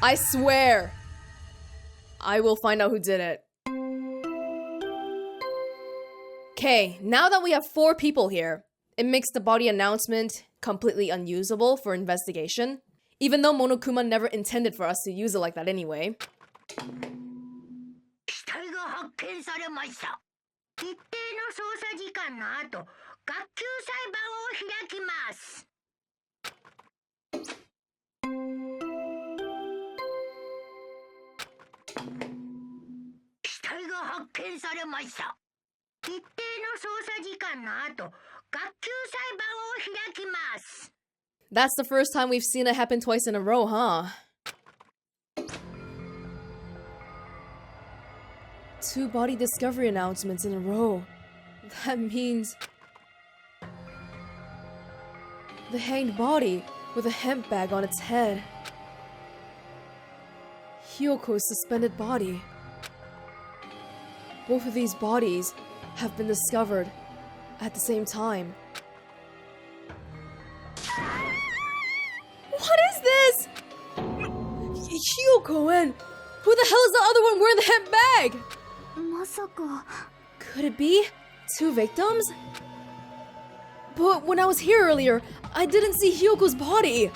I swear. I will find out who did it. Okay, now that we have 4 people here, it makes the body announcement completely unusable for investigation, even though Monokuma never intended for us to use it like that anyway. That's the first time we've seen it happen twice in a row, huh? 2 body discovery announcements in a row. That means... the hanged body with a hemp bag on its head. Hyoko's suspended body. Both of these bodies have been discovered at the same time. What is this? Hyoko, and who the hell is the other one wearing the hemp bag? Could it be 2 victims? But when I was here earlier, I didn't see Hyoko's body.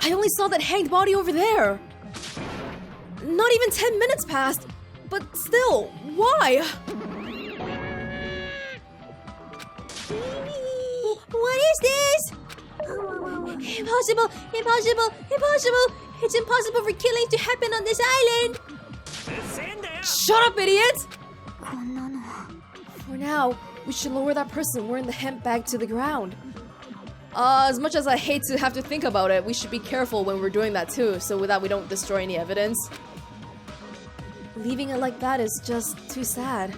I only saw that hanged body over there. Not even 10 minutes passed, but still, why? What is this? Impossible! Impossible! Impossible! It's impossible for killing to happen on this island! Shut up, idiot! For now, we should lower that person wearing the hemp bag to the ground. As much as I hate to have to think about it, we should be careful when we're doing that too, so that we don't destroy any evidence. Leaving it like that is just too sad.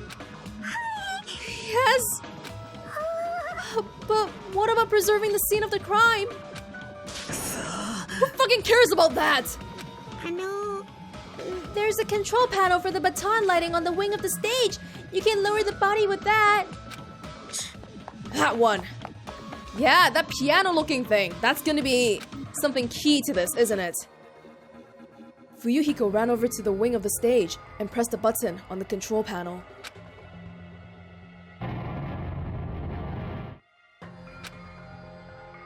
Yes! But what about preserving the scene of the crime? Who fucking cares about that? There's a control panel for the baton lighting on the wing of the stage. You can lower the body with that. That one. Yeah, that piano-looking thing. That's gonna be something key to this, isn't it? Fuyuhiko ran over to the wing of the stage and pressed a button on the control panel.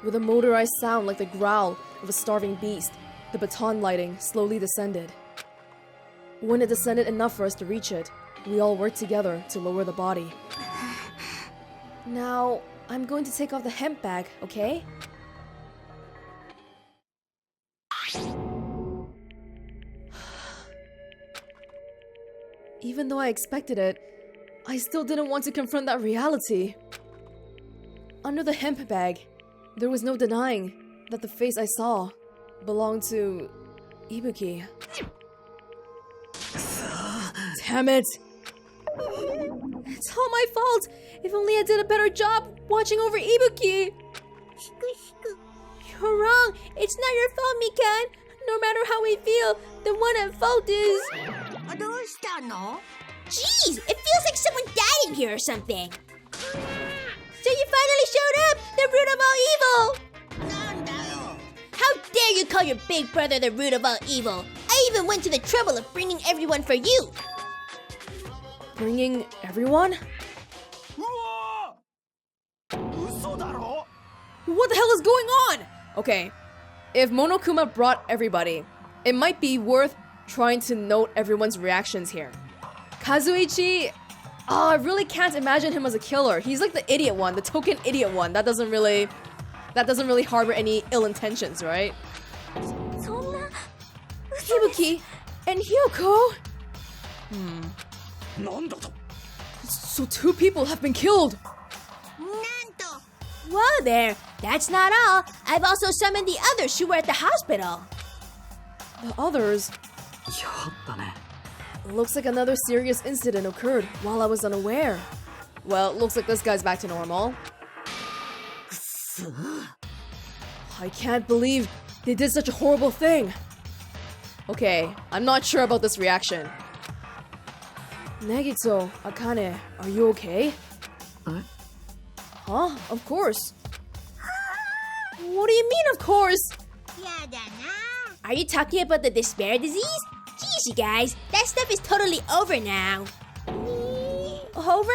With a motorized sound like the growl of a starving beast, the baton lighting slowly descended. When it descended enough for us to reach it, we all worked together to lower the body. Now, I'm going to take off the hemp bag, okay? Even though I expected it, I still didn't want to confront that reality. Under the hemp bag, there was no denying that the face I saw belonged to Ibuki. Damn it! It's all my fault! If only I did a better job watching over Ibuki! You're wrong! It's not your fault, Mikan! No matter how we feel, the one at fault is... Jeez! It feels like someone died in here or something! So you finally showed up! The root of all evil! How dare you call your big brother the root of all evil? I even went to the trouble of bringing everyone for you! Bringing everyone? What the hell is going on? Okay, if Monokuma brought everybody, it might be worth trying to note everyone's reactions here. Kazuichi, I really can't imagine him as a killer. He's like the idiot one, the token idiot one. That doesn't really harbor any ill intentions, right? Ibuki and Hyoko. So 2 people have been killed. Whoa there! That's not all. I've also summoned the others who were at the hospital. The others? Looks like another serious incident occurred while I was unaware. Well, looks like this guy's back to normal. I can't believe they did such a horrible thing. Okay, I'm not sure about this reaction. Nagito, Akane, are you okay? Huh? Of course. What do you mean, of course? Are you talking about the despair disease? Jeez, you guys, that stuff is totally over now. Over?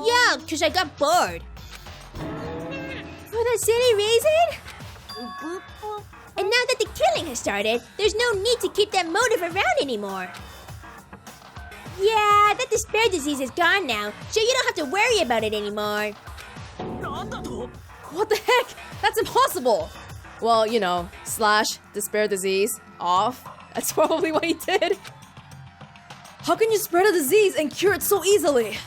Yeah, because I got bored. For the silly reason? And now that the killing has started, there's no need to keep that motive around anymore. Yeah, that despair disease is gone now, so you don't have to worry about it anymore. What the heck? That's impossible! Well, you know, / despair disease, off. That's probably what he did. How can you spread a disease and cure it so easily?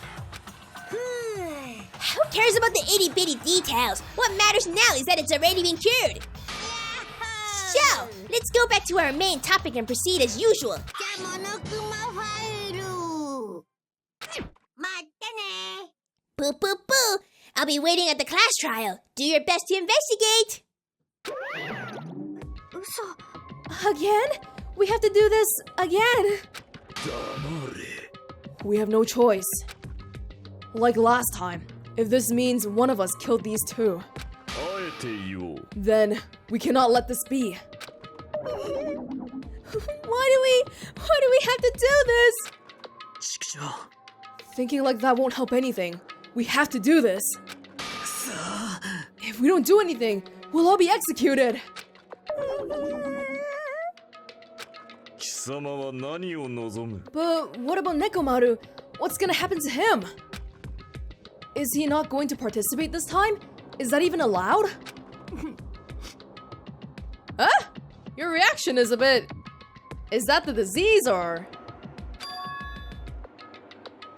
Who cares about the itty-bitty details? What matters now is that it's already been cured. So, let's go back to our main topic and proceed as usual. Boo boo boo! I'll be waiting at the class trial. Do your best to investigate. Again? We have to do this again. We have no choice. Like last time, if this means one of us killed these two, then we cannot let this be. Why do we have to do this? Thinking like that won't help anything. We have to do this. If we don't do anything, we'll all be executed. But what about Nekomaru? What's gonna happen to him? Is he not going to participate this time? Is that even allowed? Huh? Your reaction is a bit... Is that the disease or...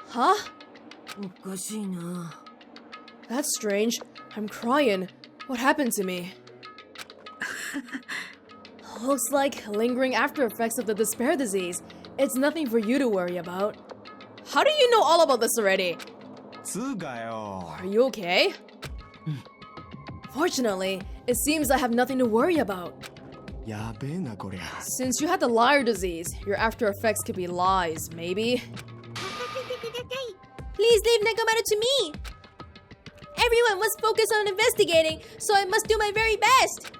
Huh? That's strange. I'm crying. What happened to me? Looks like lingering after effects of the despair disease. It's nothing for you to worry about. How do you know all about this already? Are you okay? Fortunately, it seems I have nothing to worry about. Since you had the liar disease, your after effects could be lies, maybe? Please leave Nekomaru to me. Everyone must focus on investigating, so I must do my very best.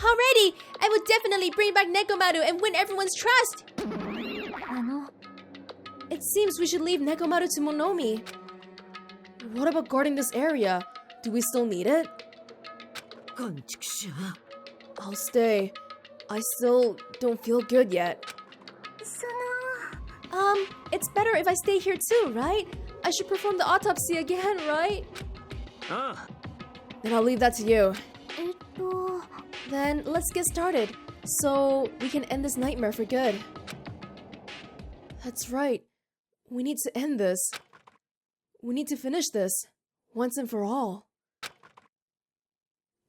Already, I will definitely bring back Nekomaru and win everyone's trust. It seems we should leave Nekomaru to Monomi. What about guarding this area? Do we still need it? I'll stay. I still don't feel good yet. It's better if I stay here too, right? I should perform the autopsy again, right? Then I'll leave that to you. Then let's get started, so we can end this nightmare for good. That's right. We need to end this. We need to finish this, once and for all.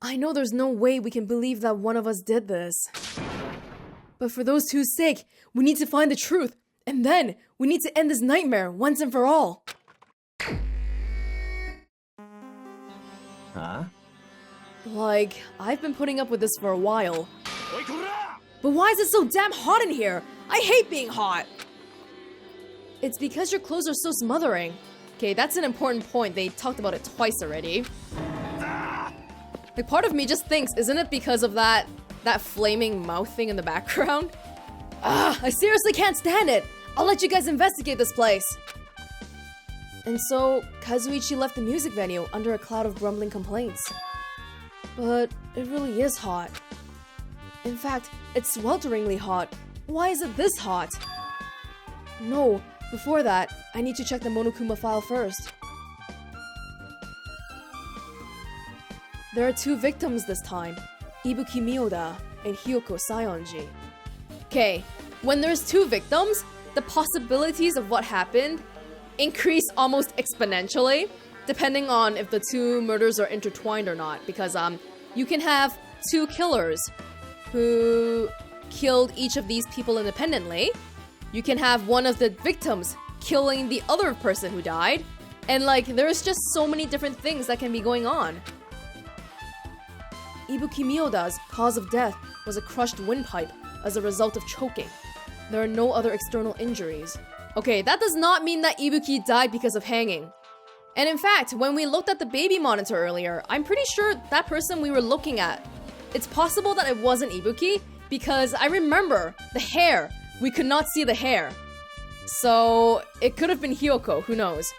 I know there's no way we can believe that one of us did this. But for those two's sake, we need to find the truth, and then we need to end this nightmare once and for all. Huh? Like, I've been putting up with this for a while. But why is it so damn hot in here? I hate being hot! It's because your clothes are so smothering. Okay, that's an important point. They talked about it twice already. Like, part of me just thinks, isn't it because of that flaming mouth thing in the background? I seriously can't stand it! I'll let you guys investigate this place! And so, Kazuichi left the music venue under a cloud of grumbling complaints. But it really is hot. In fact, it's swelteringly hot. Why is it this hot? No, before that, I need to check the Monokuma file first. There are two victims this time, Ibuki Miyoda and Hyoko Sayonji. Okay, when there's two victims, the possibilities of what happened increase almost exponentially, depending on if the two murders are intertwined or not, because you can have two killers who killed each of these people independently. You can have one of the victims killing the other person who died, and like there's just so many different things that can be going on. Ibuki Miyoda's cause of death was a crushed windpipe as a result of choking. There are no other external injuries. Okay, that does not mean that Ibuki died because of hanging. And in fact, when we looked at the baby monitor earlier, I'm pretty sure that person we were looking at it's possible that it wasn't Ibuki because I remember the hair. We could not see the hair. So it could have been Hyoko, who knows?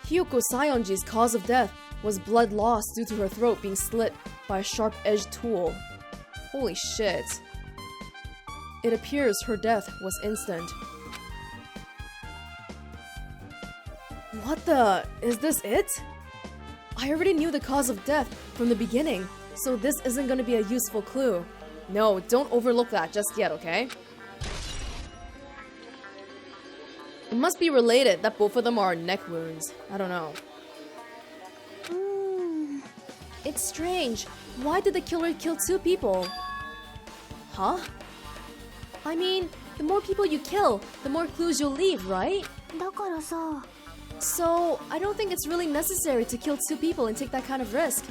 Hyoko Sayonji's cause of death was blood loss due to her throat being slit by a sharp-edged tool. Holy shit. It appears her death was instant. What the? Is this it? I already knew the cause of death from the beginning, so this isn't gonna be a useful clue. No, don't overlook that just yet, okay? It must be related that both of them are neck wounds. I don't know. It's strange. Why did the killer kill 2 people? Huh? I mean, the more people you kill, the more clues you'll leave, right? So, I don't think it's really necessary to kill 2 people and take that kind of risk.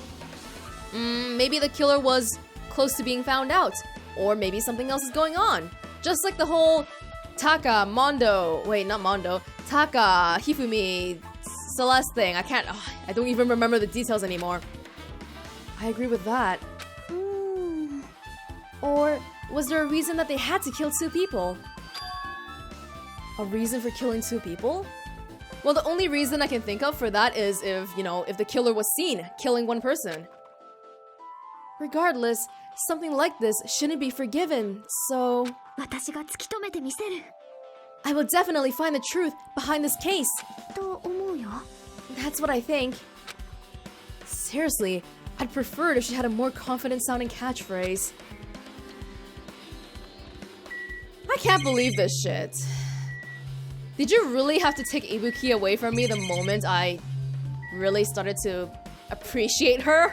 Maybe the killer was close to being found out. Or maybe something else is going on. Just like the whole Taka, Mondo, wait, not Mondo, Taka, Hifumi, Celeste thing. I don't even remember the details anymore. I agree with that. Or was there a reason that they had to kill 2 people? A reason for killing 2 people? Well, the only reason I can think of for that is if the killer was seen killing 1 person. Regardless, something like this shouldn't be forgiven, so... I will definitely find the truth behind this case. That's what I think. Seriously, I'd prefer it if she had a more confident-sounding catchphrase. I can't believe this shit. Did you really have to take Ibuki away from me the moment I really started to appreciate her?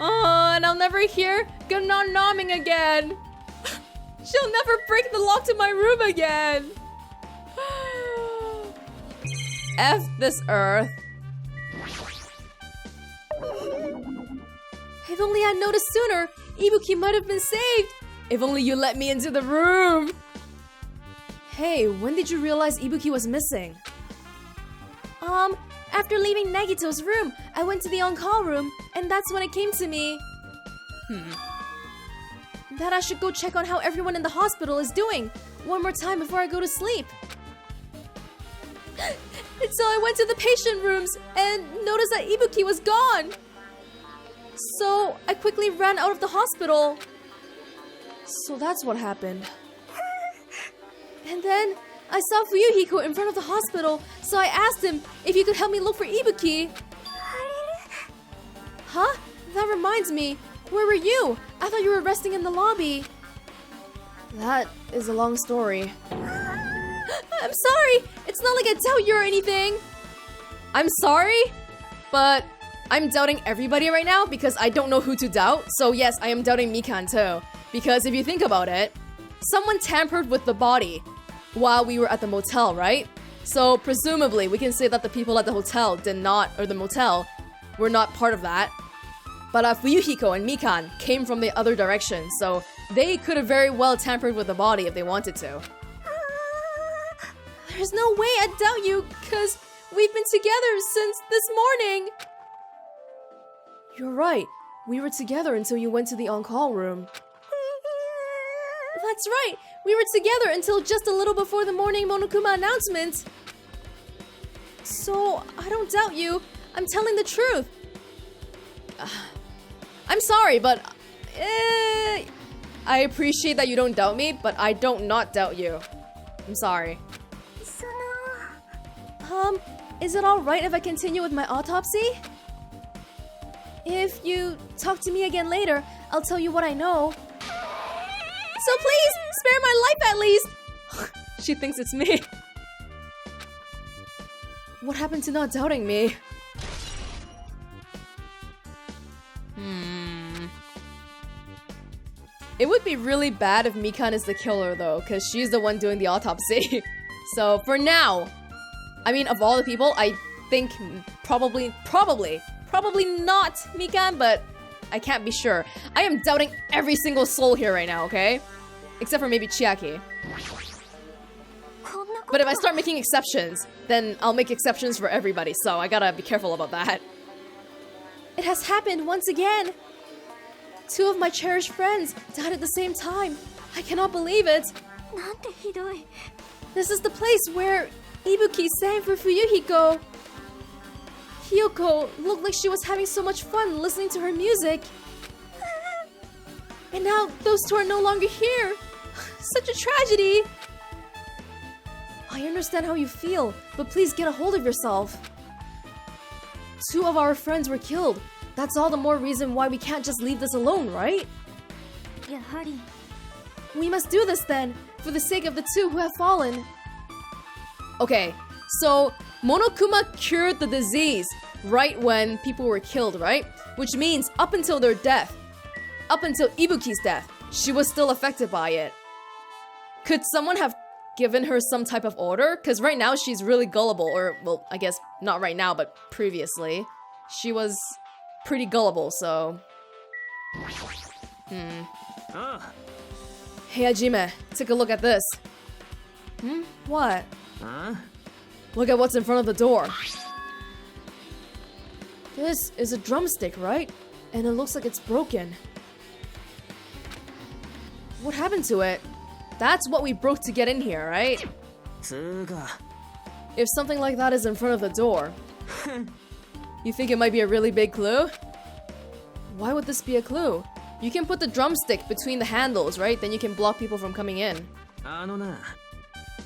Oh, and I'll never hear Ganon Naming again. She'll never break the lock to my room again. F this earth. If only I'd noticed sooner, Ibuki might have been saved. If only you let me into the room. Hey, when did you realize Ibuki was missing? After leaving Nagito's room, I went to the on-call room, and that's when it came to me. That I should go check on how everyone in the hospital is doing one more time before I go to sleep. And so I went to the patient rooms and noticed that Ibuki was gone. So I quickly ran out of the hospital. So that's what happened. And then I saw Fuyuhiko in front of the hospital, so I asked him if he could help me look for Ibuki. Huh? That reminds me. Where were you? I thought you were resting in the lobby. That is a long story. I'm sorry! It's not like I doubt you or anything! I'm sorry, but I'm doubting everybody right now because I don't know who to doubt. So yes, I am doubting Mikan too. Because if you think about it, someone tampered with the body while we were at the motel, right? So presumably we can say that the people at the hotel did not, or the motel, were not part of that. But Fuyuhiko and Mikan came from the other direction, so they could have very well tampered with the body if they wanted to. There's no way I doubt you, cause we've been together since this morning. You're right. We were together until you went to the on-call room. That's right. We were together until just a little before the morning Monokuma announcement. So, I don't doubt you. I'm telling the truth. I'm sorry, but I appreciate that you don't doubt me, but I don't not doubt you. I'm sorry. Is it alright if I continue with my autopsy? If you talk to me again later, I'll tell you what I know. So please, spare my life at least! She thinks it's me. What happened to not doubting me? It would be really bad if Mikan is the killer though, because she's the one doing the autopsy. So for now, I mean, of all the people, I think probably not Mikan, but I can't be sure. I am doubting every single soul here right now, okay? Except for maybe Chiaki. But if I start making exceptions, then I'll make exceptions for everybody, so I gotta be careful about that. It has happened once again! 2 of my cherished friends died at the same time. I cannot believe it! なんてひどい。 This is the place where Ibuki sang for Fuyuhiko. Hiyoko looked like she was having so much fun listening to her music. And now those 2 are no longer here. Such a tragedy. I understand how you feel, but please get a hold of yourself. 2 of our friends were killed. That's all the more reason why we can't just leave this alone, right? やはり。 We must do this then, for the sake of the 2 who have fallen. Okay, so Monokuma cured the disease right when people were killed, right? Which means up until their death, up until Ibuki's death, she was still affected by it. Could someone have given her some type of order? Because right now she's really gullible, or, well, I guess not right now, but previously. She was pretty gullible, so... Hey Hajime, take a look at this. What? Look at what's in front of the door. This is a drumstick, right? And it looks like it's broken. What happened to it? That's what we broke to get in here, right? If something like that is in front of the door, you think it might be a really big clue? Why would this be a clue? You can put the drumstick between the handles, right? Then you can block people from coming in.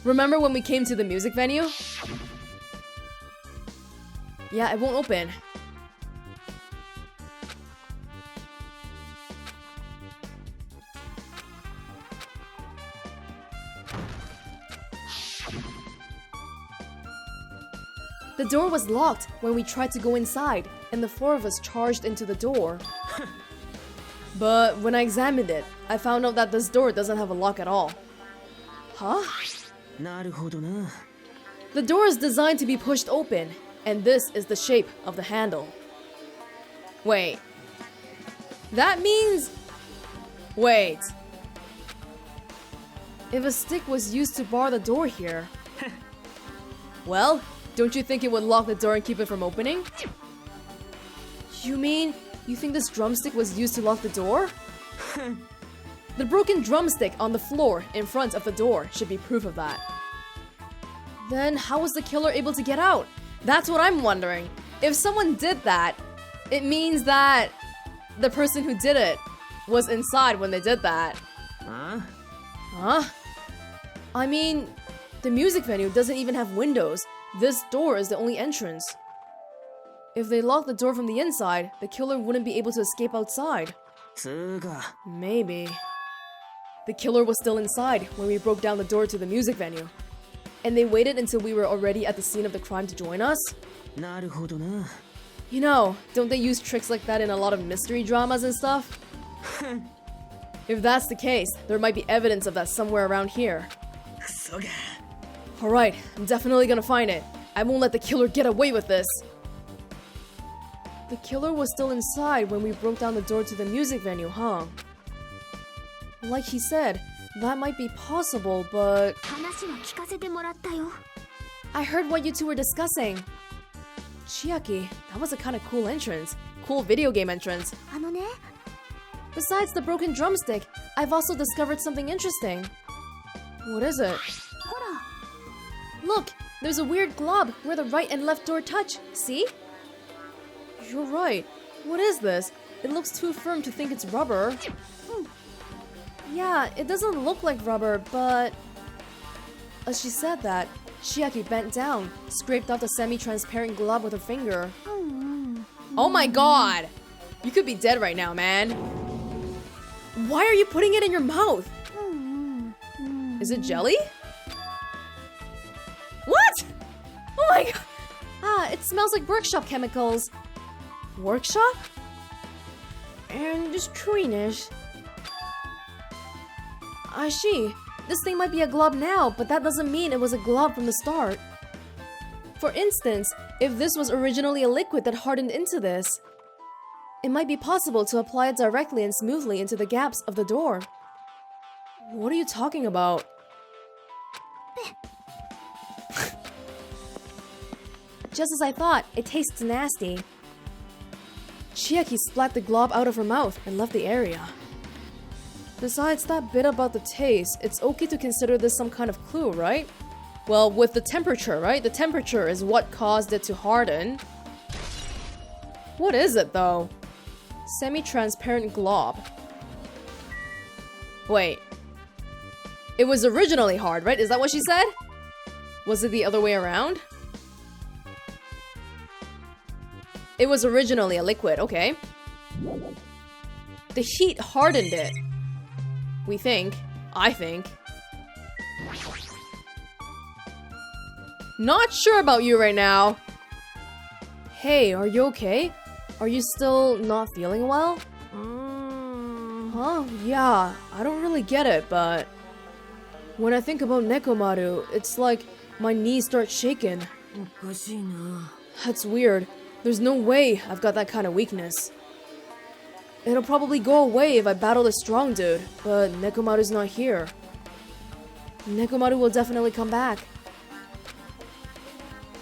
Remember when we came to the music venue? Yeah, it won't open. The door was locked when we tried to go inside, and the 4 of us charged into the door. But when I examined it, I found out that this door doesn't have a lock at all. Huh? The door is designed to be pushed open, and this is the shape of the handle. Wait. That means... Wait. If a stick was used to bar the door here... Well, don't you think it would lock the door and keep it from opening? You mean you think this drumstick was used to lock the door? The broken drumstick on the floor in front of the door should be proof of that. Then how was the killer able to get out? That's what I'm wondering. If someone did that, it means that the person who did it was inside when they did that. Huh? I mean, the music venue doesn't even have windows. This door is the only entrance. If they locked the door from the inside, the killer wouldn't be able to escape outside. Maybe. The killer was still inside when we broke down the door to the music venue. And they waited until we were already at the scene of the crime to join us? You know, don't they use tricks like that in a lot of mystery dramas and stuff? If that's the case, there might be evidence of that somewhere around here. Alright, I'm definitely gonna find it. I won't let the killer get away with this. The killer was still inside when we broke down the door to the music venue, huh? Like he said, that might be possible, but... I heard what you 2 were discussing. Chiaki, that was a kind of cool entrance. Cool video game entrance. Besides the broken drumstick, I've also discovered something interesting. What is it? Look, there's a weird glob where the right and left door touch. See? You're right. What is this? It looks too firm to think it's rubber. Yeah, it doesn't look like rubber, but... As she said that, Chiaki bent down, scraped off the semi-transparent glob with her finger. Oh my god! You could be dead right now, man. Why are you putting it in your mouth? Is it jelly? What? Oh my god! Ah, it smells like workshop chemicals. Workshop? And just chewiness. Ashi, this thing might be a glob now, but that doesn't mean it was a glob from the start. For instance, if this was originally a liquid that hardened into this, it might be possible to apply it directly and smoothly into the gaps of the door. What are you talking about? Just as I thought, it tastes nasty. Chiaki splat the glob out of her mouth and left the area. Besides that bit about the taste, it's okay to consider this some kind of clue, right? Well, with the temperature, right? The temperature is what caused it to harden. What is it, though? Semi-transparent glob. Wait. It was originally hard, right? Is that what she said? Was it the other way around? It was originally a liquid, okay. The heat hardened it. We think. I think. Not sure about you right now. Hey, are you okay? Are you still not feeling well? Huh? Yeah, I don't really get it, but... when I think about Nekomaru, it's like my knees start shaking. That's weird. There's no way I've got that kind of weakness. It'll probably go away if I battle the strong dude, but Nekomaru's not here. Nekomaru will definitely come back.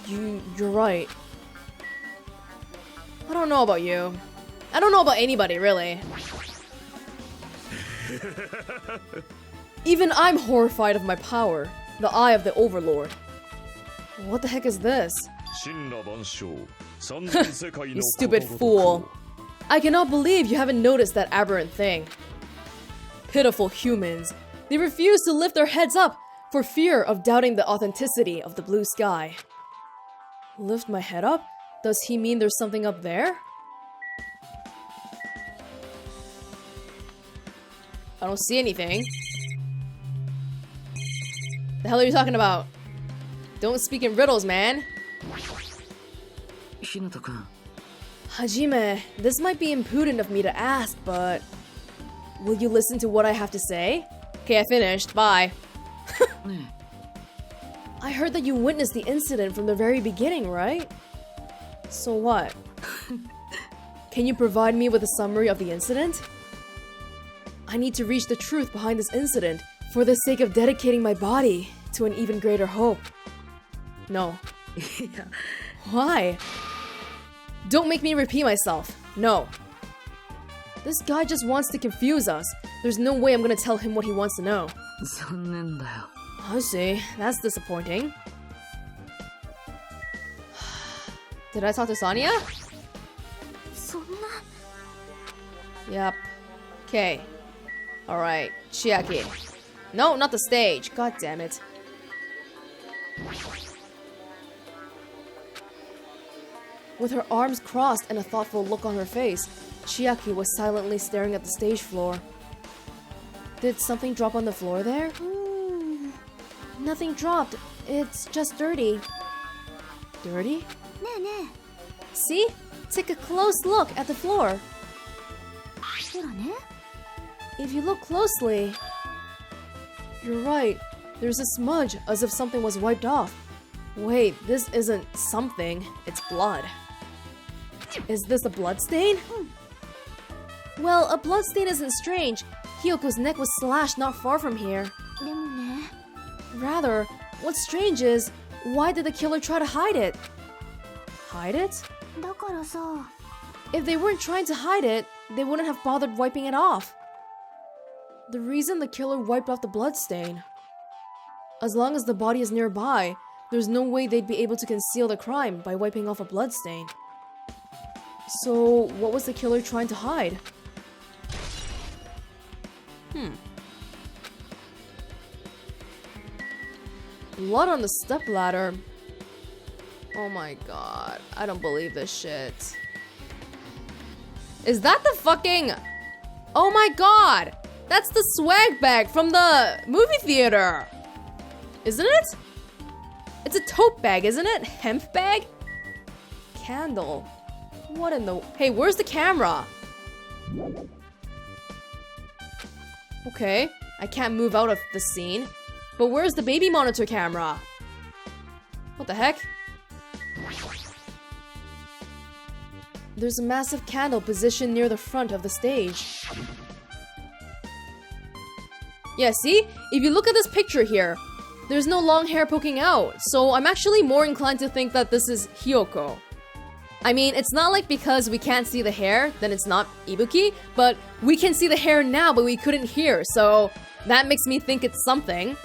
You're right. I don't know about you. I don't know about anybody, really. Even I'm horrified of my power, the eye of the Overlord. What the heck is this? You stupid fool. I cannot believe you haven't noticed that aberrant thing. Pitiful humans. They refuse to lift their heads up for fear of doubting the authenticity of the blue sky. Lift my head up? Does he mean there's something up there? I don't see anything. The hell are you talking about? Don't speak in riddles, man. Hajime, this might be imprudent of me to ask, but... will you listen to what I have to say? Okay, I finished. Bye. I heard that you witnessed the incident from the very beginning, right? So what? Can you provide me with a summary of the incident? I need to reach the truth behind this incident for the sake of dedicating my body to an even greater hope. No. Why? Don't make me repeat myself. No. This guy just wants to confuse us. There's no way I'm gonna tell him what he wants to know. I see. That's disappointing. Did I talk to Sonia? Yep. Okay. Alright. Chiaki. No, not the stage. God damn it. With her arms crossed and a thoughtful look on her face, Chiaki was silently staring at the stage floor. Did something drop on the floor there? Nothing dropped. It's just dirty. Dirty? See? Take a close look at the floor. If you look closely... You're right. There's a smudge, as if something was wiped off. Wait, this isn't something. It's blood. Is this a blood stain? Well, a blood stain isn't strange. Hyoko's neck was slashed not far from here. Rather, what's strange is, why did the killer try to hide it? Hide it? If they weren't trying to hide it, they wouldn't have bothered wiping it off. The reason the killer wiped off the blood stain. As long as the body is nearby, there's no way they'd be able to conceal the crime by wiping off a blood stain. So, what was the killer trying to hide? Blood on the stepladder. Oh my god, I don't believe this shit. Is that the fucking... Oh my god! That's the swag bag from the movie theater! Isn't it? It's a tote bag, isn't it? Hemp bag? Candle. What in the... Hey, where's the camera? Okay, I can't move out of the scene. But where's the baby monitor camera? What the heck? There's a massive candle positioned near the front of the stage. Yeah, see? If you look at this picture here, there's no long hair poking out, so I'm actually more inclined to think that this is Hyoko. I mean, it's not like because we can't see the hair, then it's not Ibuki, but we can see the hair now, but we couldn't hear, so that makes me think it's something.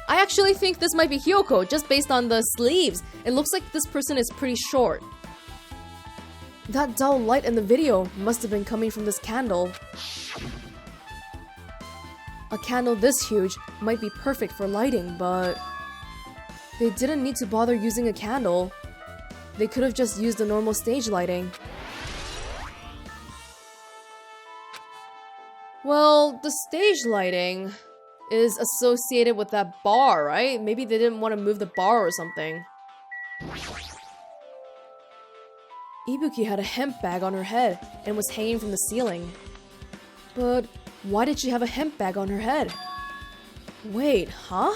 I actually think this might be Hyoko, just based on the sleeves. It looks like this person is pretty short. That dull light in the video must have been coming from this candle. A candle this huge might be perfect for lighting, but they didn't need to bother using a candle. They could have just used the normal stage lighting. Well, the stage lighting is associated with that bar, right? Maybe they didn't want to move the bar or something. Ibuki had a hemp bag on her head and was hanging from the ceiling. But why did she have a hemp bag on her head? Wait, huh?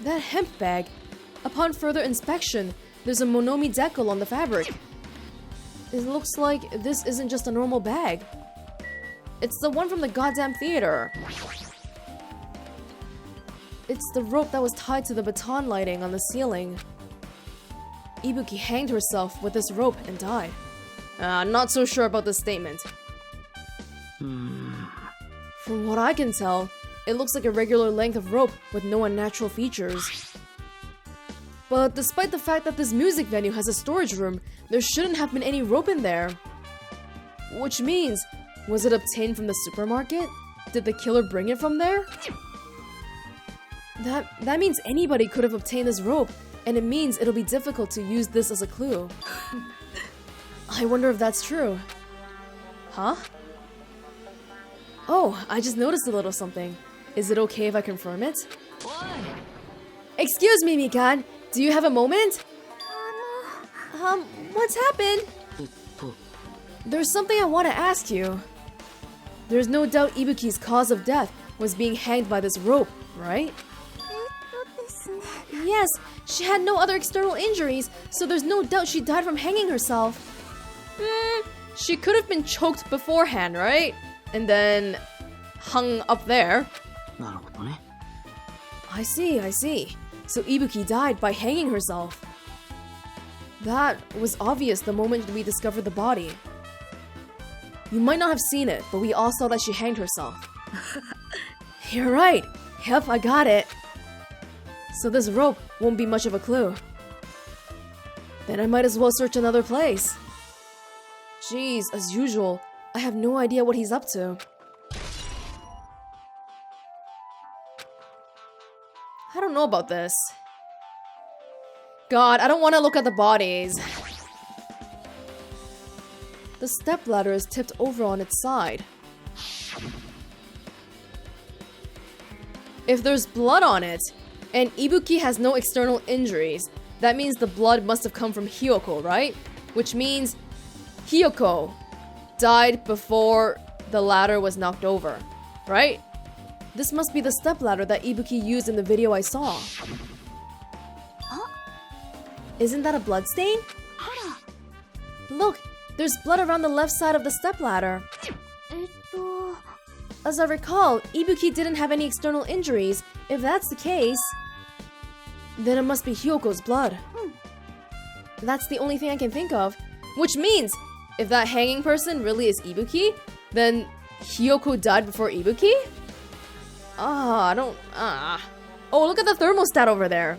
That hemp bag. Upon further inspection, there's a monomi decal on the fabric. It looks like this isn't just a normal bag. It's the one from the goddamn theater. It's the rope that was tied to the baton lighting on the ceiling. Ibuki hanged herself with this rope and died. Not so sure about this statement. From what I can tell, it looks like a regular length of rope with no unnatural features. But despite the fact that this music venue has a storage room, there shouldn't have been any rope in there. Which means, was it obtained from the supermarket? Did the killer bring it from there? That means anybody could have obtained this rope, and it means it'll be difficult to use this as a clue. I wonder if that's true. Huh? Oh, I just noticed a little something. Is it okay if I confirm it? Why? Excuse me, Mikan. Do you have a moment? What's happened? There's something I want to ask you. There's no doubt Ibuki's cause of death was being hanged by this rope, right? Yes, she had no other external injuries, so there's no doubt she died from hanging herself. She could have been choked beforehand, right? And then hung up there. I see. So Ibuki died by hanging herself. That was obvious the moment we discovered the body. You might not have seen it, but we all saw that she hanged herself. You're right. Yep, I got it. So this rope won't be much of a clue. Then I might as well search another place. Jeez, as usual, I have no idea what he's up to. I don't know about this. God, I don't want to look at the bodies. The stepladder is tipped over on its side. If there's blood on it, and Ibuki has no external injuries, that means the blood must have come from Hyoko, right? Which means Hyoko died before the ladder was knocked over, right? This must be the stepladder that Ibuki used in the video I saw. Huh? Isn't that a blood stain? Look, there's blood around the left side of the stepladder. As I recall, Ibuki didn't have any external injuries. If that's the case, then it must be Hyoko's blood. That's the only thing I can think of. Which means, if that hanging person really is Ibuki, then Hyoko died before Ibuki? Oh, look at the thermostat over there.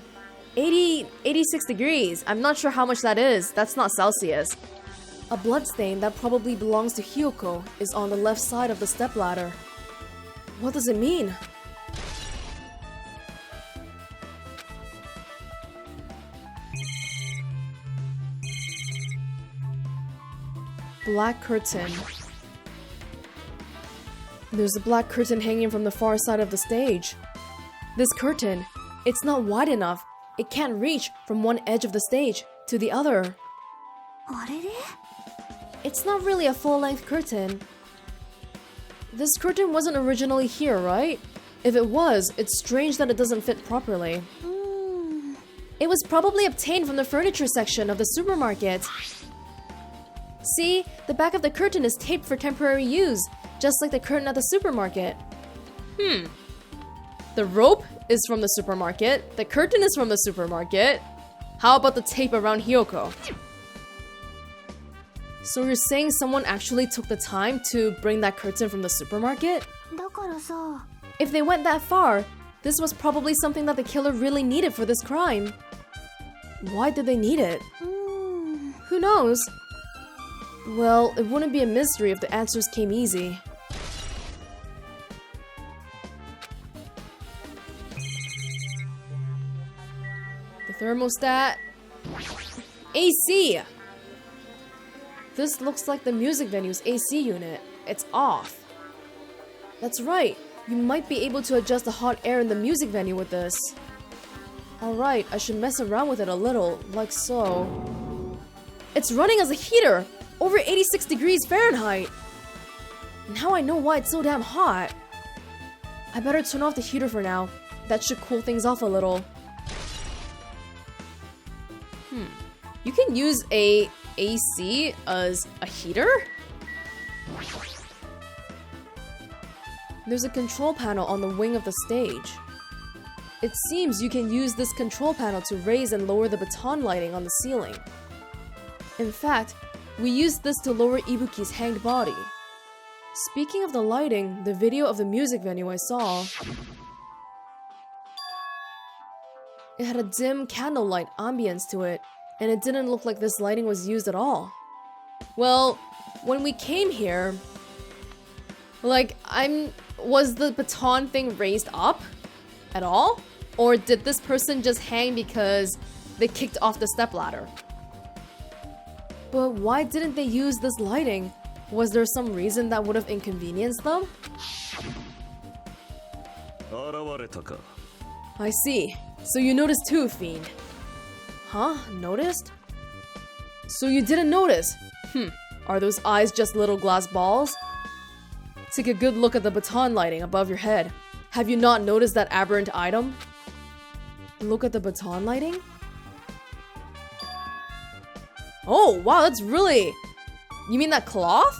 86 degrees. I'm not sure how much that is. That's not Celsius. A bloodstain that probably belongs to Hyoko is on the left side of the stepladder. What does it mean? Black curtain. There's a black curtain hanging from the far side of the stage. This curtain, it's not wide enough. It can't reach from one edge of the stage to the other. It's not really a full-length curtain. This curtain wasn't originally here, right? If it was, it's strange that it doesn't fit properly. It was probably obtained from the furniture section of the supermarket. See, the back of the curtain is taped for temporary use, just like the curtain at the supermarket. The rope is from the supermarket, the curtain is from the supermarket. How about the tape around Hyoko? So you're saying someone actually took the time to bring that curtain from the supermarket? だからさ If they went that far, this was probably something that the killer really needed for this crime. Why did they need it? Who knows? Well, it wouldn't be a mystery if the answers came easy. The thermostat. AC! This looks like the music venue's AC unit. It's off. That's right. You might be able to adjust the hot air in the music venue with this. Alright, I should mess around with it a little, like so. It's running as a heater! Over 86 degrees Fahrenheit! Now I know why it's so damn hot. I better turn off the heater for now. That should cool things off a little. You can use a AC as a heater? There's a control panel on the wing of the stage. It seems you can use this control panel to raise and lower the baton lighting on the ceiling. In fact, we used this to lower Ibuki's hanged body. Speaking of the lighting, the video of the music venue I saw, it had a dim candlelight ambience to it, and it didn't look like this lighting was used at all. Well, when we came here, was the baton thing raised up at all? Or did this person just hang because they kicked off the stepladder? But why didn't they use this lighting? Was there some reason that would have inconvenienced them? I see. So you noticed too, Fiend. Huh? Noticed? So you didn't notice? Are those eyes just little glass balls? Take a good look at the baton lighting above your head. Have you not noticed that aberrant item? Look at the baton lighting? Oh, wow, that's really... You mean that cloth?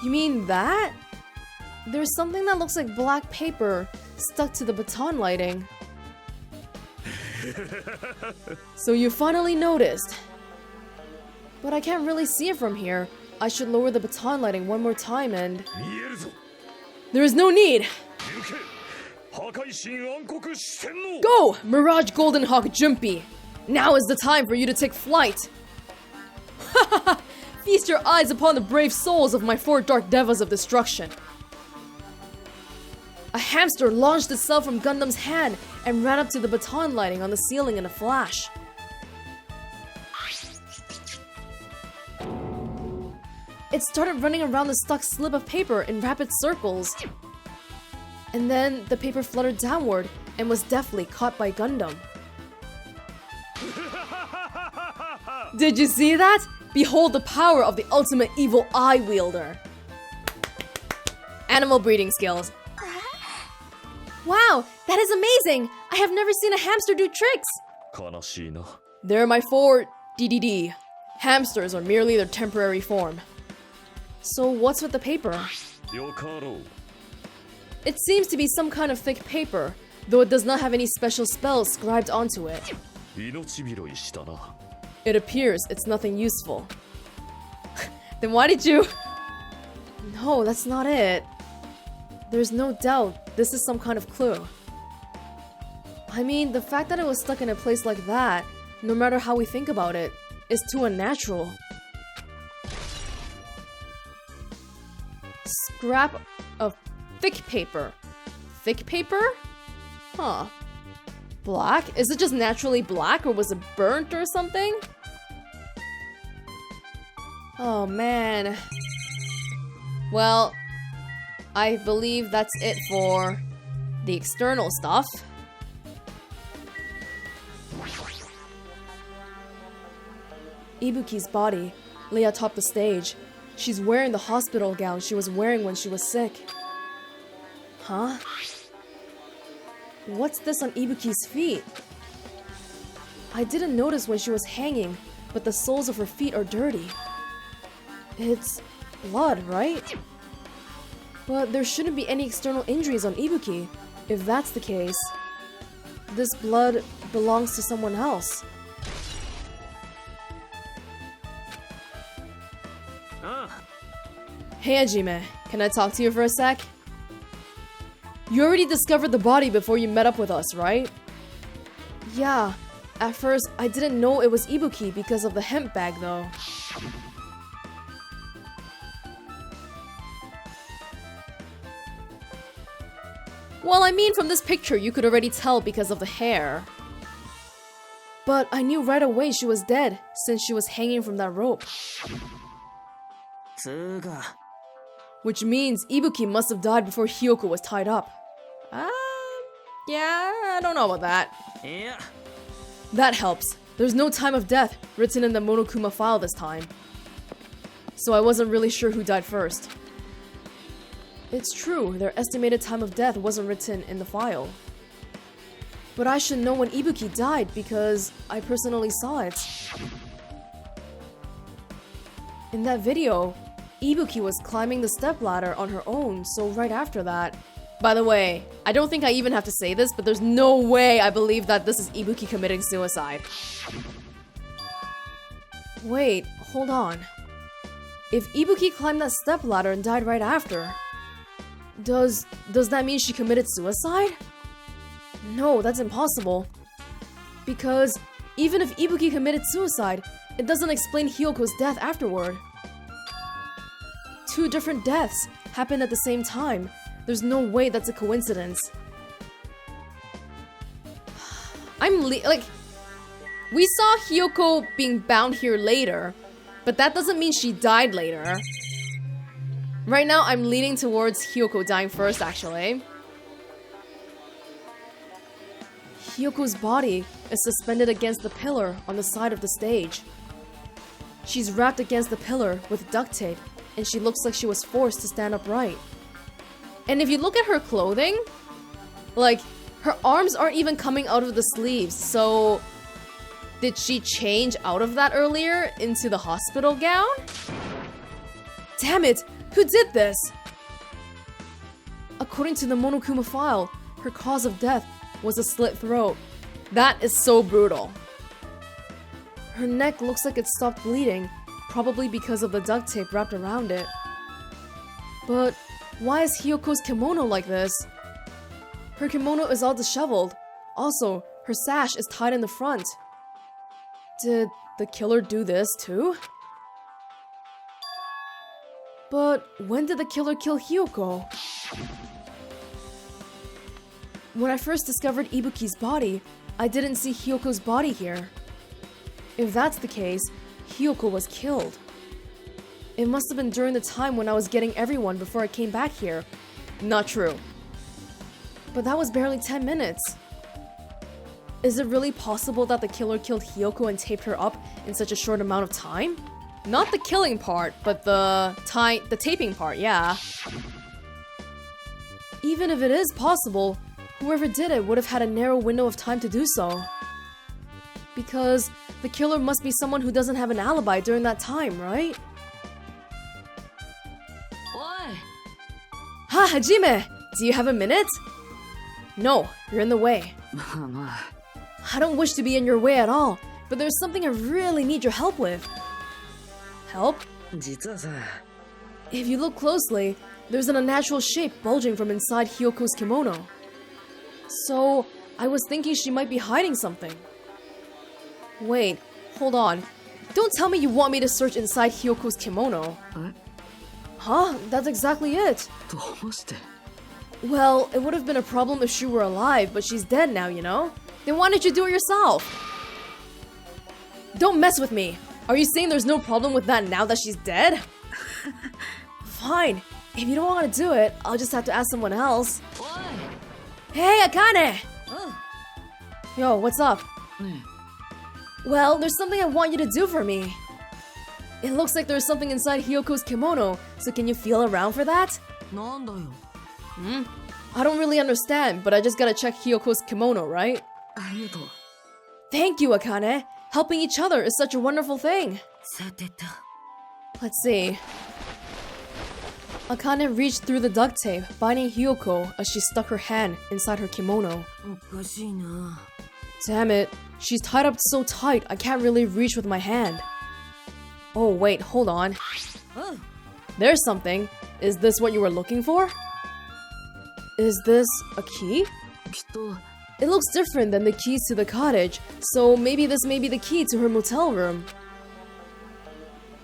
You mean that? There's something that looks like black paper stuck to the baton lighting. So you finally noticed. But I can't really see it from here. I should lower the baton lighting one more time and... There is no need! Go! Mirage Golden Hawk Jumpy! Now is the time for you to take flight! Feast your eyes upon the brave souls of my 4 Dark Devas of Destruction. A hamster launched itself from Gundam's hand and ran up to the baton lighting on the ceiling in a flash. It started running around the stuck slip of paper in rapid circles. And then the paper fluttered downward and was deftly caught by Gundam. Did you see that? Behold the power of the ultimate evil eye wielder. Animal breeding skills. Wow, that is amazing! I have never seen a hamster do tricks! They're my 4 DDD. Hamsters are merely their temporary form. So what's with the paper? It seems to be some kind of thick paper, though it does not have any special spells scribed onto it. It appears it's nothing useful. Then why did you... No, that's not it. There's no doubt this is some kind of clue. I mean, the fact that it was stuck in a place like that, no matter how we think about it, is too unnatural. Scrap of thick paper. Thick paper? Huh. Black? Is it just naturally black, or was it burnt or something? Oh man. Well, I believe that's it for the external stuff. Ibuki's body lay atop the stage. She's wearing the hospital gown she was wearing when she was sick. Huh? What's this on Ibuki's feet? I didn't notice when she was hanging, but the soles of her feet are dirty. It's blood, right? But there shouldn't be any external injuries on Ibuki. If that's the case, this blood belongs to someone else. Hey Hajime, can I talk to you for a sec? You already discovered the body before you met up with us, right? Yeah, at first I didn't know it was Ibuki because of the hemp bag though. Well, I mean from this picture you could already tell because of the hair. But I knew right away she was dead since she was hanging from that rope. Which means Ibuki must have died before Hyoko was tied up. Yeah, I don't know about that. Yeah. That helps. There's no time of death written in the Monokuma file this time. So I wasn't really sure who died first. It's true, their estimated time of death wasn't written in the file. But I should know when Ibuki died because I personally saw it. In that video, Ibuki was climbing the stepladder on her own, so right after that... By the way, I don't think I even have to say this, but there's no way I believe that this is Ibuki committing suicide. Wait, hold on. If Ibuki climbed that stepladder and died right after, does that mean she committed suicide? No, that's impossible. Because even if Ibuki committed suicide, it doesn't explain Hyoko's death afterward. Two different deaths happened at the same time. There's no way that's a coincidence. We saw Hyoko being bound here later, but that doesn't mean she died later. Right now, I'm leaning towards Hyoko dying first, actually. Hyoko's body is suspended against the pillar on the side of the stage. She's wrapped against the pillar with duct tape, and she looks like she was forced to stand upright. And if you look at her clothing, like, her arms aren't even coming out of the sleeves, so... Did she change out of that earlier into the hospital gown? Damn it! Who did this? According to the Monokuma file, her cause of death was a slit throat. That is so brutal. Her neck looks like it stopped bleeding, probably because of the duct tape wrapped around it. But why is Hyoko's kimono like this? Her kimono is all disheveled. Also, her sash is tied in the front. Did the killer do this too? But when did the killer kill Hyoko? When I first discovered Ibuki's body, I didn't see Hyoko's body here. If that's the case, Hyoko was killed. It must have been during the time when I was getting everyone before I came back here. Not true. But that was barely 10 minutes. Is it really possible that the killer killed Hyoko and taped her up in such a short amount of time? Not the killing part, but the taping part, yeah. Even if it is possible, whoever did it would have had a narrow window of time to do so. Because the killer must be someone who doesn't have an alibi during that time, right? What? Ha, Hajime! Do you have a minute? No, you're in the way. I don't wish to be in your way at all, but there's something I really need your help with. Help? If you look closely, there's an unnatural shape bulging from inside Hyoko's kimono. So, I was thinking she might be hiding something. Wait, hold on. Don't tell me you want me to search inside Hyoko's kimono. Huh? That's exactly it. Well, it would have been a problem if she were alive, but she's dead now, you know? Then why don't you do it yourself? Don't mess with me. Are you saying there's no problem with that now that she's dead? Fine. If you don't want to do it, I'll just have to ask someone else. What? Hey, Akane! Oh. Yo, what's up? Well, there's something I want you to do for me. It looks like there's something inside Hyoko's kimono, so can you feel around for that? I don't really understand, but I just gotta check Hyoko's kimono, right? Thank you, Akane. Helping each other is such a wonderful thing. Let's see. Akane reached through the duct tape, binding Hyoko as she stuck her hand inside her kimono. Damn it. She's tied up so tight, I can't really reach with my hand. Oh wait, hold on. There's something. Is this what you were looking for? Is this a key? It looks different than the keys to the cottage, so maybe this may be the key to her motel room.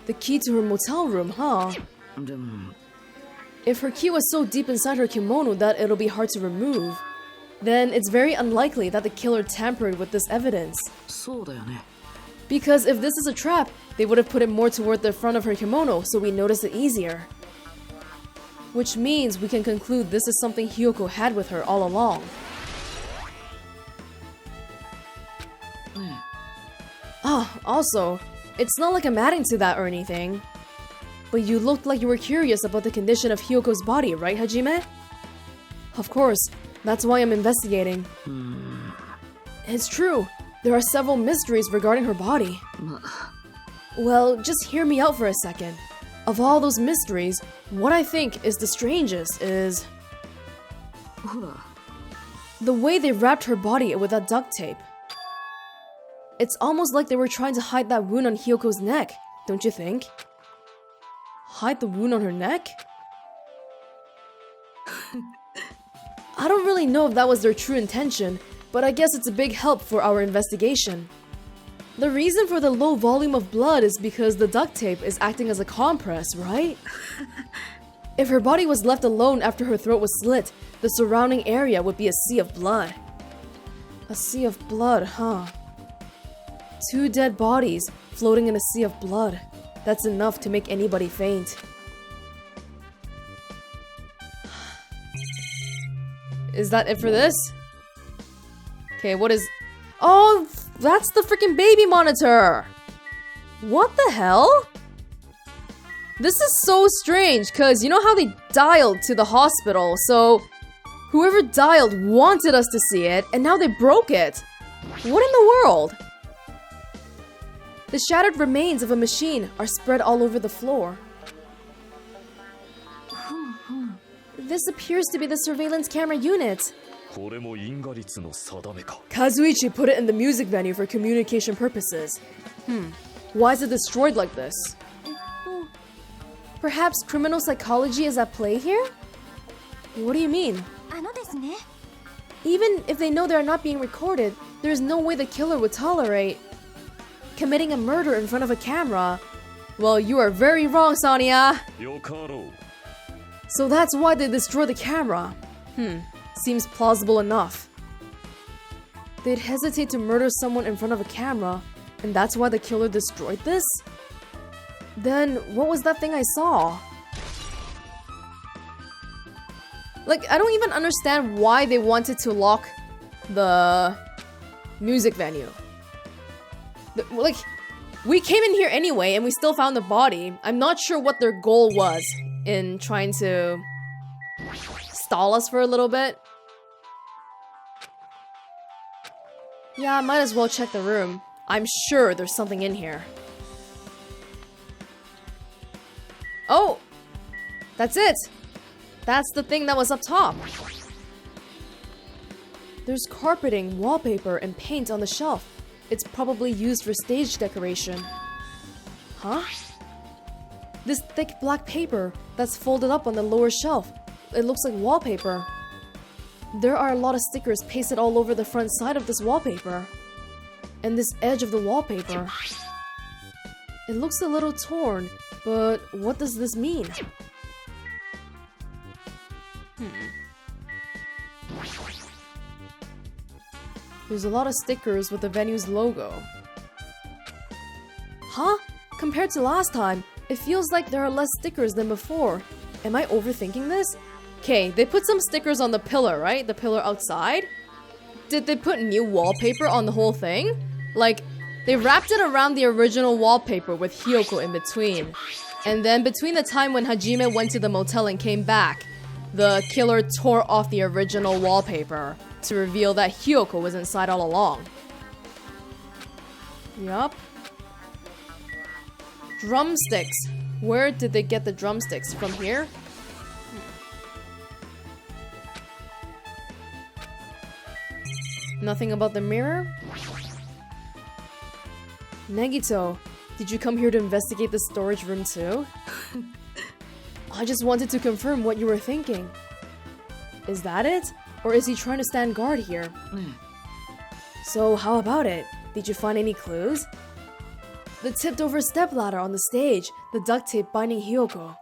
The key to her motel room, huh? If her key was so deep inside her kimono that it'll be hard to remove, then it's very unlikely that the killer tampered with this evidence. Because if this is a trap, they would have put it more toward the front of her kimono so we notice it easier. Which means we can conclude this is something Hiyoko had with her all along. Also, it's not like I'm adding to that or anything. But you looked like you were curious about the condition of Hiyoko's body, right, Hajime? Of course, that's why I'm investigating. It's true, there are several mysteries regarding her body. Well, just hear me out for a second. Of all those mysteries, what I think is the strangest is the way they wrapped her body with that duct tape. It's almost like they were trying to hide that wound on Hiyoko's neck, don't you think? Hide the wound on her neck? I don't really know if that was their true intention, but I guess it's a big help for our investigation. The reason for the low volume of blood is because the duct tape is acting as a compress, right? If her body was left alone after her throat was slit, the surrounding area would be a sea of blood. A sea of blood, huh? 2 dead bodies floating in a sea of blood. That's enough to make anybody faint. Is that it for this? Okay, what is... Oh, that's the freaking baby monitor! What the hell? This is so strange, because you know how they dialed to the hospital, so whoever dialed wanted us to see it, and now they broke it. What in the world? The shattered remains of a machine are spread all over the floor. This appears to be the surveillance camera unit. Kazuichi put it in the music venue for communication purposes. Why is it destroyed like this? Perhaps criminal psychology is at play here? What do you mean? Even if they know they are not being recorded, there is no way the killer would tolerate committing a murder in front of a camera. Well, you are very wrong, Sonia. So that's why they destroyed the camera. Seems plausible enough. They'd hesitate to murder someone in front of a camera, and that's why the killer destroyed this? Then what was that thing I saw? Like, I don't even understand why they wanted to lock the music venue. Like, we came in here anyway and we still found the body. I'm not sure what their goal was in trying to stall us for a little bit. Yeah, I might as well check the room. I'm sure there's something in here. Oh! That's it! That's the thing that was up top. There's carpeting, wallpaper, and paint on the shelf. It's probably used for stage decoration. Huh? This thick black paper that's folded up on the lower shelf. It looks like wallpaper. There are a lot of stickers pasted all over the front side of this wallpaper. And this edge of the wallpaper. It looks a little torn, but what does this mean? There's a lot of stickers with the venue's logo. Huh? Compared to last time, it feels like there are less stickers than before. Am I overthinking this? Okay, they put some stickers on the pillar, right? The pillar outside? Did they put new wallpaper on the whole thing? Like, they wrapped it around the original wallpaper with Hiyoko in between. And then between the time when Hajime went to the motel and came back, the killer tore off the original wallpaper to reveal that Hiyoko was inside all along. Yup. Drumsticks. Where did they get the drumsticks? From here? Nothing about the mirror? Negito, Did you come here to investigate the storage room too? I just wanted to confirm what you were thinking. Is that it? Or is he trying to stand guard here? So how about it? Did you find any clues? The tipped over stepladder on the stage, the duct tape binding Hyoko.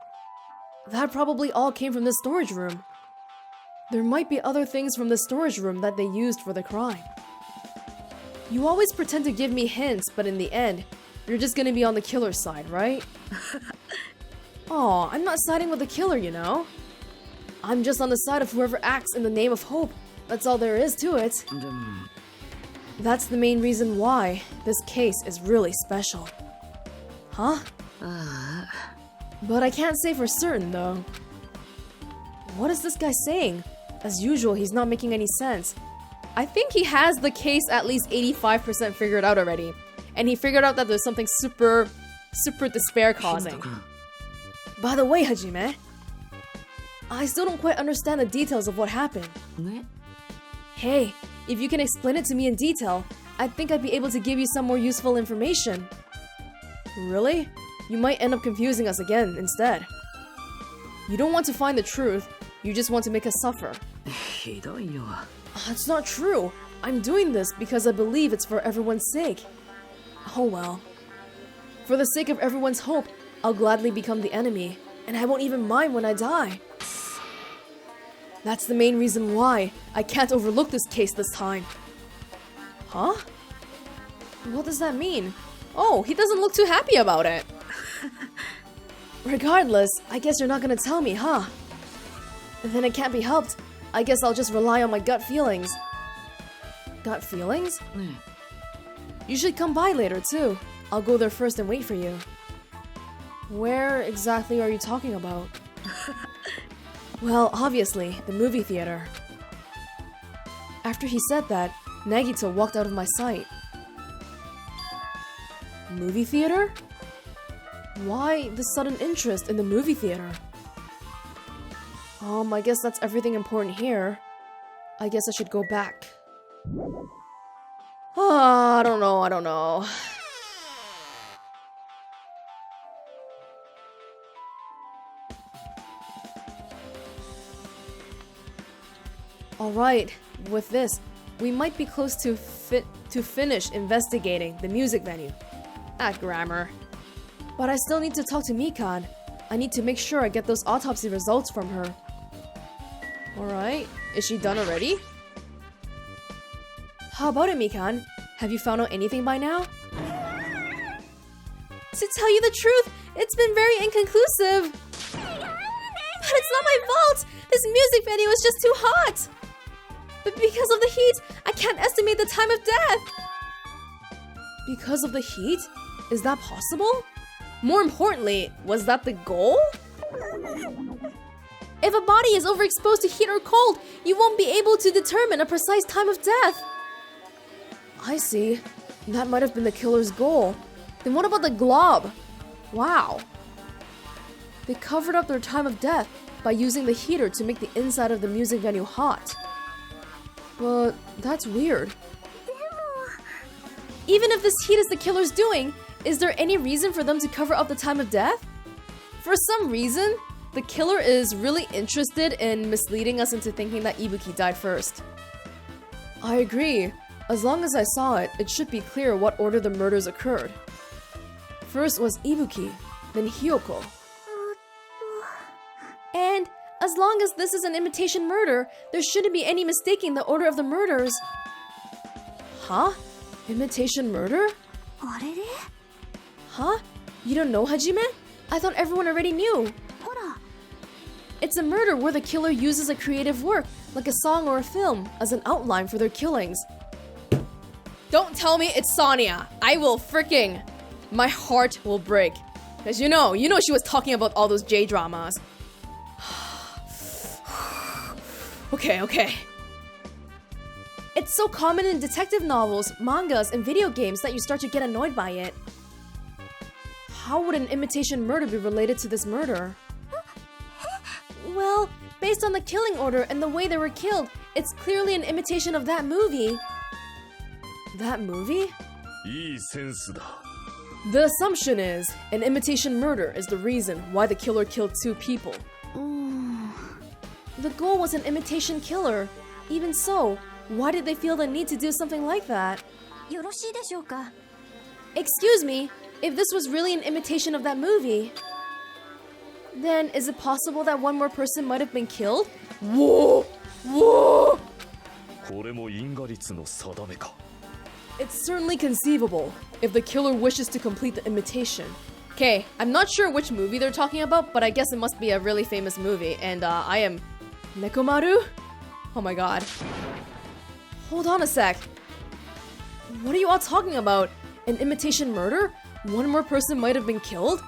That probably all came from the storage room. There might be other things from the storage room that they used for the crime. You always pretend to give me hints, but in the end, you're just gonna be on the killer's side, right? Aw, I'm not siding with the killer, you know? I'm just on the side of whoever acts in the name of hope. That's all there is to it. That's the main reason why this case is really special. Huh? But I can't say for certain, though. What is this guy saying? As usual, he's not making any sense. I think he has the case at least 85% figured out already. And he figured out that there's something super despair-causing. By the way, Hajime, I still don't quite understand the details of what happened. Hey, if you can explain it to me in detail, I think I'd be able to give you some more useful information. Really? You might end up confusing us again instead. You don't want to find the truth, you just want to make us suffer. That's not true. I'm doing this because I believe it's for everyone's sake. Oh well. For the sake of everyone's hope, I'll gladly become the enemy, and I won't even mind when I die. That's the main reason why I can't overlook this case this time. Huh? What does that mean? Oh, he doesn't look too happy about it. Regardless, I guess you're not gonna tell me, huh? Then it can't be helped. I guess I'll just rely on my gut feelings. Gut feelings? You should come by later, too. I'll go there first and wait for you. Where exactly are you talking about? Well, obviously, the movie theater. After he said that, Nagito walked out of my sight. Movie theater? Why the sudden interest in the movie theater? I guess that's everything important here. I guess I should go back. I don't know. Alright, with this, we might be close to finish investigating the music venue. Grammar. But I still need to talk to Mikan. I need to make sure I get those autopsy results from her. Alright, is she done already? How about it, Mikan? Have you found out anything by now? To tell you the truth, it's been very inconclusive. But it's not my fault! This music venue is just too hot! But because of the heat, I can't estimate the time of death! Because of the heat? Is that possible? More importantly, was that the goal? If a body is overexposed to heat or cold, you won't be able to determine a precise time of death. I see. That might have been the killer's goal. Then what about the glob? Wow. They covered up their time of death by using the heater to make the inside of the music venue hot. But that's weird. Even if this heat is the killer's doing, is there any reason for them to cover up the time of death? For some reason, the killer is really interested in misleading us into thinking that Ibuki died first. I agree. As long as I saw it, it should be clear what order the murders occurred. First was Ibuki, then Hyoko. And as long as this is an imitation murder, there shouldn't be any mistaking the order of the murders. Huh? Imitation murder? Huh? You don't know, Hajime? I thought everyone already knew. It's a murder where the killer uses a creative work, like a song or a film, as an outline for their killings. Don't tell me it's Sonia. I will freaking... My heart will break. As you know she was talking about all those J-dramas. Okay. It's so common in detective novels, mangas, and video games that you start to get annoyed by it. How would an imitation murder be related to this murder? Well, based on the killing order and the way they were killed, it's clearly an imitation of that movie. That movie? The assumption is an imitation murder is the reason why the killer killed 2 people. The goal was an imitation killer. Even so, why did they feel the need to do something like that? よろしいでしょうか? Excuse me, if this was really an imitation of that movie, then is it possible that one more person might have been killed? Whoa! Whoa! これも因果律の定めか。 It's certainly conceivable if the killer wishes to complete the imitation. Okay, I'm not sure which movie they're talking about, but I guess it must be a really famous movie, and I am Nekomaru? Oh my god. Hold on a sec. What are you all talking about? An imitation murder? One more person might have been killed?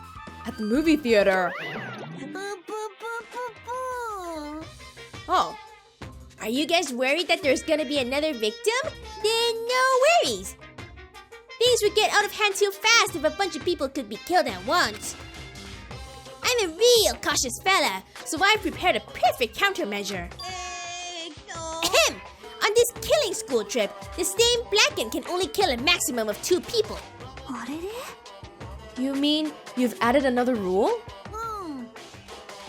At the movie theater. Oh. Are you guys worried that there's gonna be another victim? Then no worries. Things would get out of hand too fast if a bunch of people could be killed at once. I'm a real cautious fella, so I've prepared a perfect countermeasure. Ahem! On this killing school trip, the same Blacken can only kill a maximum of 2 people. You mean you've added another rule?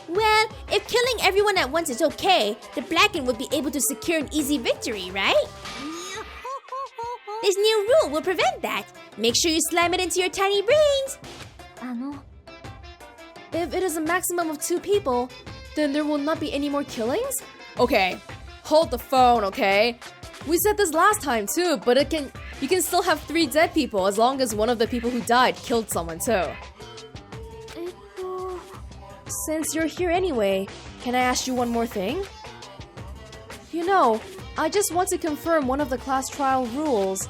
Well, if killing everyone at once is okay, the Blacken would be able to secure an easy victory, right? This new rule will prevent that. Make sure you slam it into your tiny brains. If it is a maximum of 2 people, then there will not be any more killings? Okay, hold the phone, okay? We said this last time too, but you can still have 3 dead people as long as one of the people who died killed someone too. Since you're here anyway, can I ask you one more thing? You know, I just want to confirm one of the class trial rules.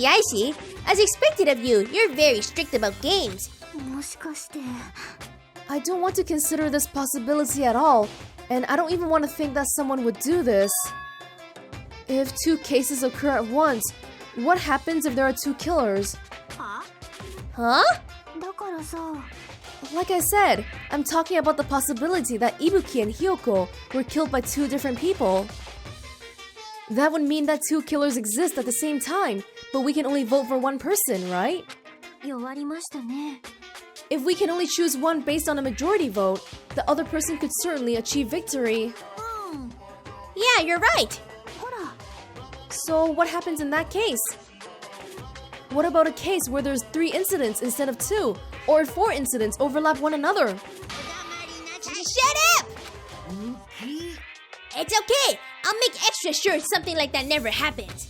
I see. As expected of you, you're very strict about games. I don't want to consider this possibility at all, and I don't even want to think that someone would do this. If 2 cases occur at once, what happens if there are 2 killers? Huh? Like I said, I'm talking about the possibility that Ibuki and Hyoko were killed by 2 different people. That would mean that 2 killers exist at the same time, but we can only vote for 1 person, right? If we can only choose one based on a majority vote, the other person could certainly achieve victory. Yeah, you're right. So what happens in that case? What about a case where there's 3 incidents instead of 2, or 4 incidents overlap one another? Shut up! It's okay. I'll make extra sure something like that never happens.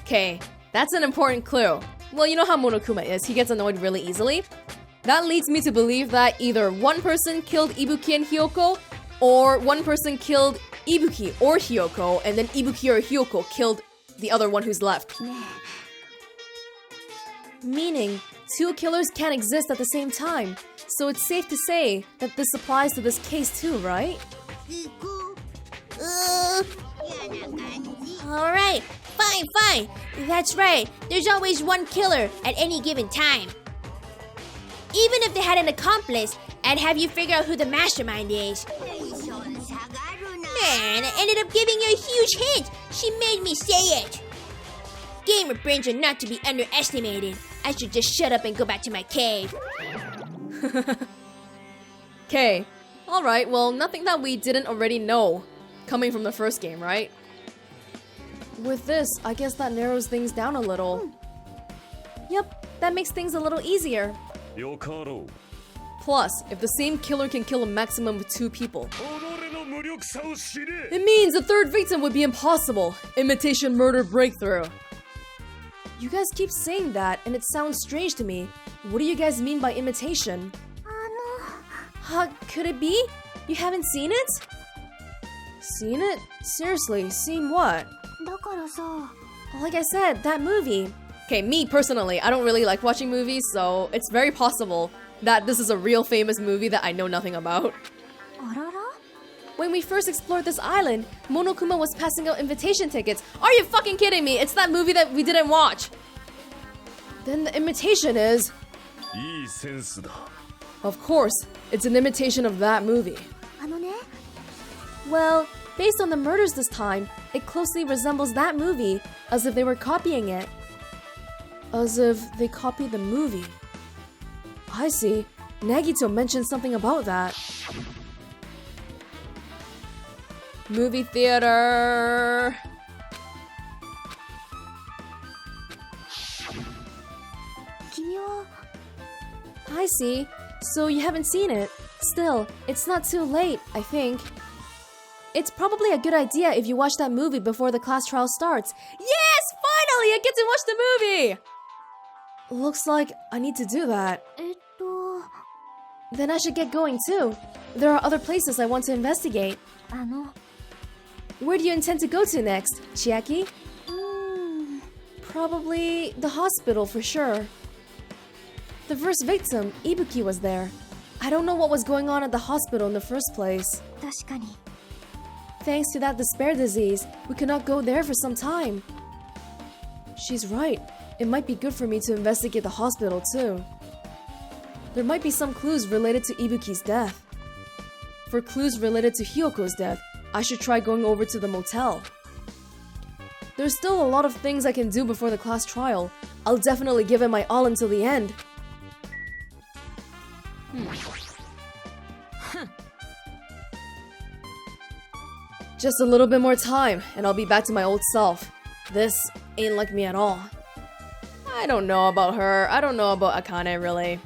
Okay, that's an important clue. Well, you know how Monokuma is, he gets annoyed really easily. That leads me to believe that either 1 person killed Ibuki and Hyoko, or 1 person killed Ibuki or Hyoko, and then Ibuki or Hyoko killed the other one who's left. Meaning, 2 killers can't exist at the same time, so it's safe to say that this applies to this case too, right? Alright, fine. That's right, there's always 1 killer at any given time. Even if they had an accomplice, I'd have you figure out who the mastermind is. Man, I ended up giving you a huge hint. She made me say it. Gamer brains are not to be underestimated. I should just shut up and go back to my cave. Okay, alright, well, nothing that we didn't already know coming from the first game, right? With this, I guess that narrows things down a little. Yep, that makes things a little easier. Plus, if the same killer can kill a maximum of 2 people, it means the 3rd victim would be impossible. Imitation murder breakthrough. You guys keep saying that, and it sounds strange to me. What do you guys mean by imitation? Could it be? You haven't seen it? Seen it? Seriously, seen what? Like I said, that movie. Okay, me personally, I don't really like watching movies, so it's very possible that this is a real famous movie that I know nothing about. When we first explored this island, Monokuma was passing out invitation tickets. Are you fucking kidding me? It's that movie that we didn't watch. Then the imitation is... Of course, it's an imitation of that movie. Well, based on the murders this time, it closely resembles that movie, as if they were copying it. As if they copied the movie. I see. Nagito mentioned something about that. Movie theater. I see. So you haven't seen it. Still, it's not too late, I think. It's probably a good idea if you watch that movie before the class trial starts. Yes! Finally! I get to watch the movie! Looks like I need to do that. Then I should get going too. There are other places I want to investigate. Where do you intend to go to next, Chiaki? Probably the hospital for sure. The first victim, Ibuki, was there. I don't know what was going on at the hospital in the first place. Thanks to that despair disease, we could not go there for some time. She's right. It might be good for me to investigate the hospital too. There might be some clues related to Ibuki's death. For clues related to Hyoko's death, I should try going over to the motel. There's still a lot of things I can do before the class trial. I'll definitely give it my all until the end. Just a little bit more time, and I'll be back to my old self. This ain't like me at all. I don't know about her. I don't know about Akane, really.